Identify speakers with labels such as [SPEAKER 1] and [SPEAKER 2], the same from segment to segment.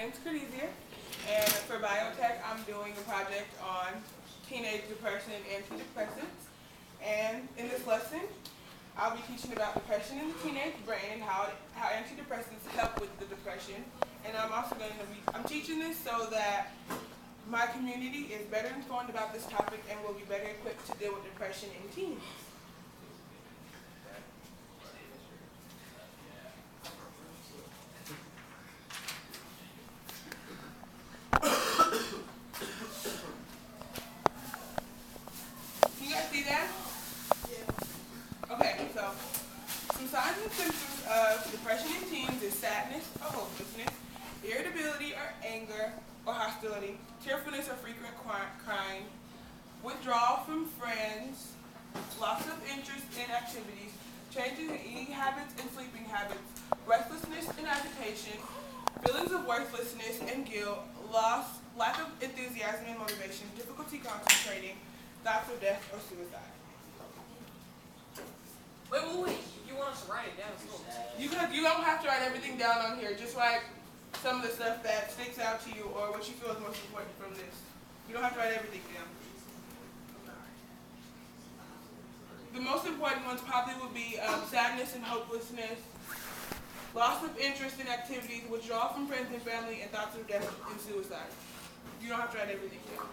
[SPEAKER 1] name's CurDesia, and for biotech, I'm doing a project on teenage depression and antidepressants. And in this lesson, I'll be teaching about depression in the teenage brain and how antidepressants help with the depression. And I'm teaching this so that my community is better informed about this topic and will be better equipped to deal with depression in teens. Can you guys see that? Yeah. Okay, so some signs and symptoms of depression in teens is sadness or hopelessness, irritability or anger or hostility, tearfulness or frequent crying, withdrawal from friends, loss of interest in activities, changes in eating habits and sleeping habits, restlessness and agitation, feelings of worthlessness and guilt, loss, lack of enthusiasm and motivation, difficulty concentrating, thoughts of death or suicide.
[SPEAKER 2] Wait. You want us to write it down?
[SPEAKER 1] You don't have to write everything down on here. Just write some of the stuff that sticks out to you or what you feel is most important from this. You don't have to write everything down. The most important ones probably would be sadness and hopelessness, loss of interest in activities, withdrawal from friends and family, and thoughts of death and suicide. You don't have to write everything down.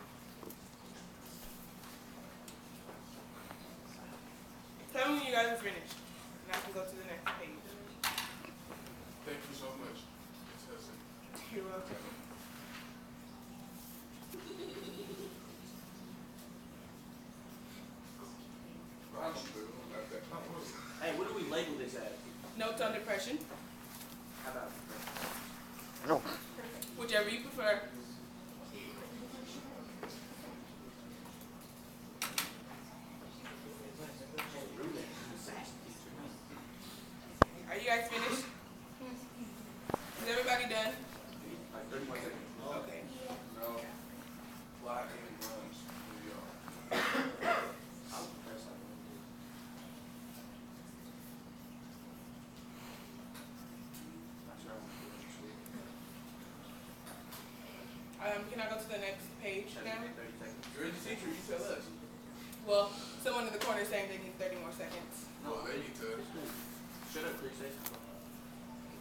[SPEAKER 1] Tell me when you guys are finished, and I can go to the next page.
[SPEAKER 3] Thank you so much, Ms. Hudson.
[SPEAKER 1] You're welcome.
[SPEAKER 2] Hey, what do we label this as?
[SPEAKER 1] Notes on depression,
[SPEAKER 2] How about
[SPEAKER 4] No.
[SPEAKER 1] whichever you prefer. Are you guys finished? Is everybody done?
[SPEAKER 2] like 30 more seconds?
[SPEAKER 1] Okay.
[SPEAKER 3] No. Fly and runs. We are.
[SPEAKER 1] Can I go to the next page now?
[SPEAKER 2] 30 seconds.
[SPEAKER 3] You're the teacher, you tell us.
[SPEAKER 1] Well, someone in the corner is saying they need 30 more seconds.
[SPEAKER 3] Well, they need to.
[SPEAKER 2] Shut up, Chris. Say something.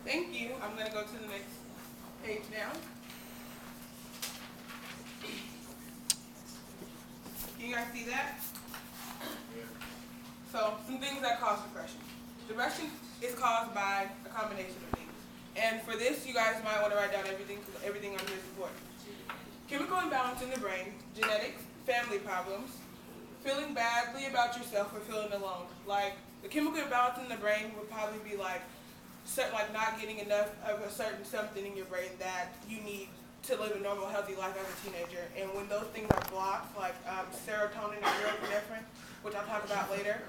[SPEAKER 1] Thank you. I'm going to go to the next page now. Can you guys see that?
[SPEAKER 3] Yeah.
[SPEAKER 1] So, some things that cause depression. Depression is caused by a combination of things. And for this, you guys might want to write down everything because everything on here is important. Chemical imbalance in the brain, genetics, family problems, feeling badly about yourself or feeling alone. Like, the chemical imbalance in the brain would probably be like not getting enough of a certain something in your brain that you need to live a normal, healthy life as a teenager. And when those things are blocked, like serotonin and norepinephrine, which I'll talk about later,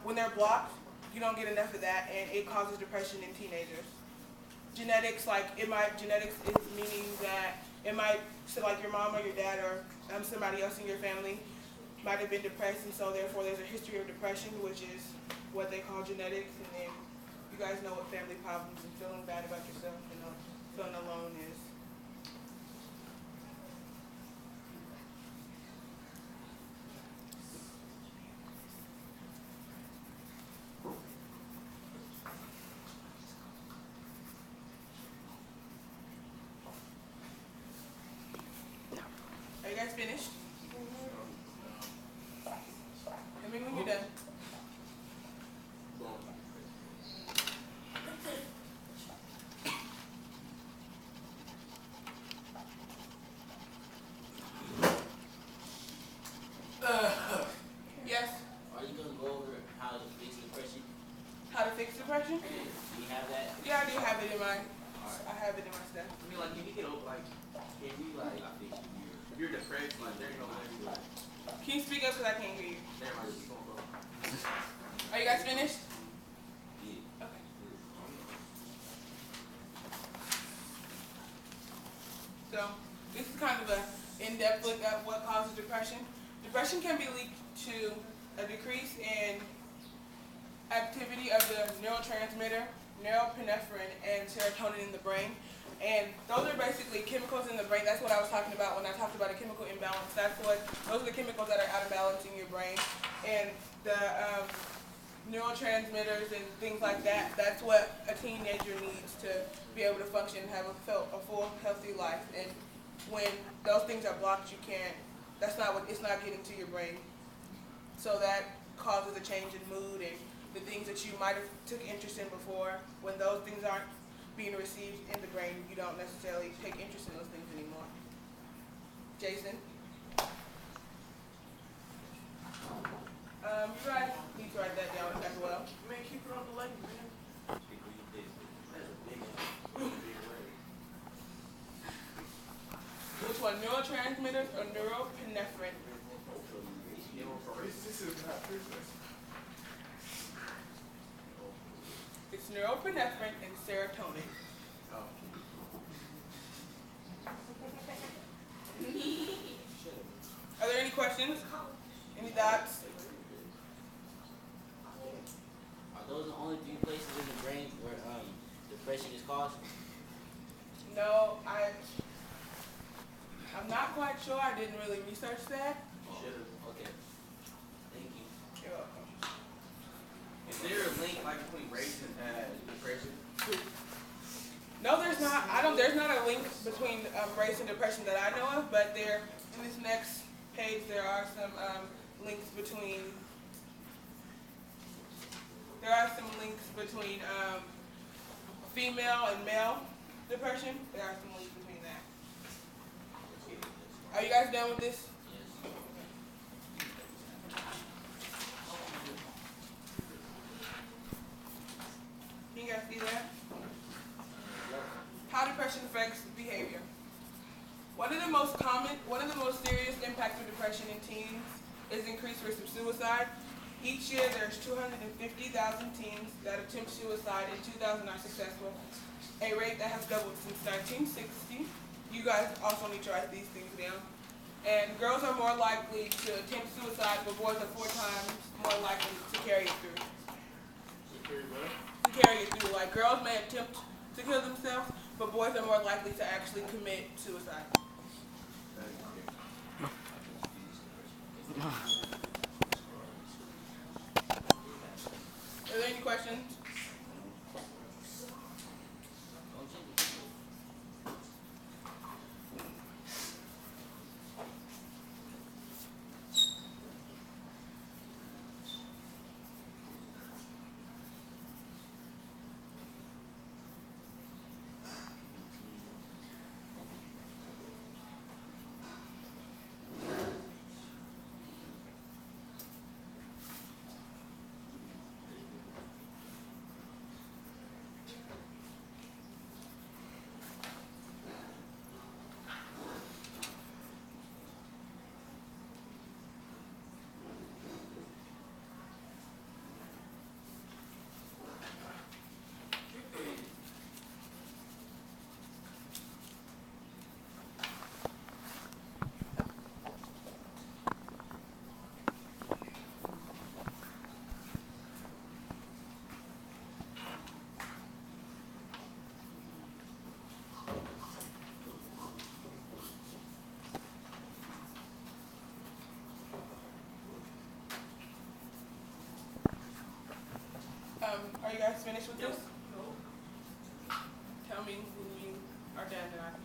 [SPEAKER 1] when they're blocked, you don't get enough of that, and it causes depression in teenagers. Genetics, genetics is meaning that it might, so like your mom or your dad or somebody else in your family might have been depressed, and so therefore there's a history of depression, which is what they call genetics. And then you guys know what family problems and feeling bad about yourself and feeling alone is. Are you guys finished? Tell me when you're done. Yes?
[SPEAKER 5] Are you going to go over how to fix depression?
[SPEAKER 1] How to fix depression?
[SPEAKER 5] Do you have that?
[SPEAKER 1] Yeah, I do have it in my. I have it in my stuff.
[SPEAKER 2] I mean, like, can you get over, like, can you, like, if you're depressed, like, there ain't no way to, like,
[SPEAKER 1] Can you speak up because I can't hear you?
[SPEAKER 2] never mind, just gonna go.
[SPEAKER 1] Are you guys finished?
[SPEAKER 5] Yeah.
[SPEAKER 1] Okay. So this is kind of an in-depth look at what causes depression. Depression can be linked to a decrease in activity of the neurotransmitter, norepinephrine, and serotonin in the brain. And those are basically chemicals in the brain. That's what I was talking about when I talked about a chemical imbalance. Those are the chemicals that are out of balance in your brain. And the neurotransmitters and things like that, that's what a teenager needs to be able to function and have a full, healthy life. And when those things are blocked, it's not getting to your brain. So that causes a change in mood and the things that you might have took interest in before. When those things aren't being received in the brain, you don't necessarily take interest in those things anymore. Jason? You guys need to write that down as well.
[SPEAKER 3] Man, keep it on the lane, man.
[SPEAKER 1] Which one, neurotransmitters or norepinephrine?
[SPEAKER 3] This is not business.
[SPEAKER 1] It's norepinephrine and serotonin. Are there any questions? Any thoughts?
[SPEAKER 5] Are those the only three places in the brain where depression is caused?
[SPEAKER 1] No, I'm not quite sure. I didn't really research that.
[SPEAKER 5] Okay. Thank you.
[SPEAKER 1] You're welcome.
[SPEAKER 2] Is there a link like between race and depression?
[SPEAKER 1] No, there's not. There's not a link between race and depression that I know of. But in this next page, there are some links between. There are some links between female and male depression. There are some links between that. Are you guys done with this? Can you guys see that? How depression affects behavior. One of the most serious impacts of depression in teens is increased risk of suicide. Each year, there's 250,000 teens that attempt suicide and 2,000 are successful, a rate that has doubled since 1960. You guys also need to write these things down. And girls are more likely to attempt suicide, but boys are 4 times more likely to carry it through. To carry it through. Like, girls may attempt to kill themselves, but boys are more likely to actually commit suicide. Are there any questions? Are you guys finished with this? No. Tell me when you are done and I can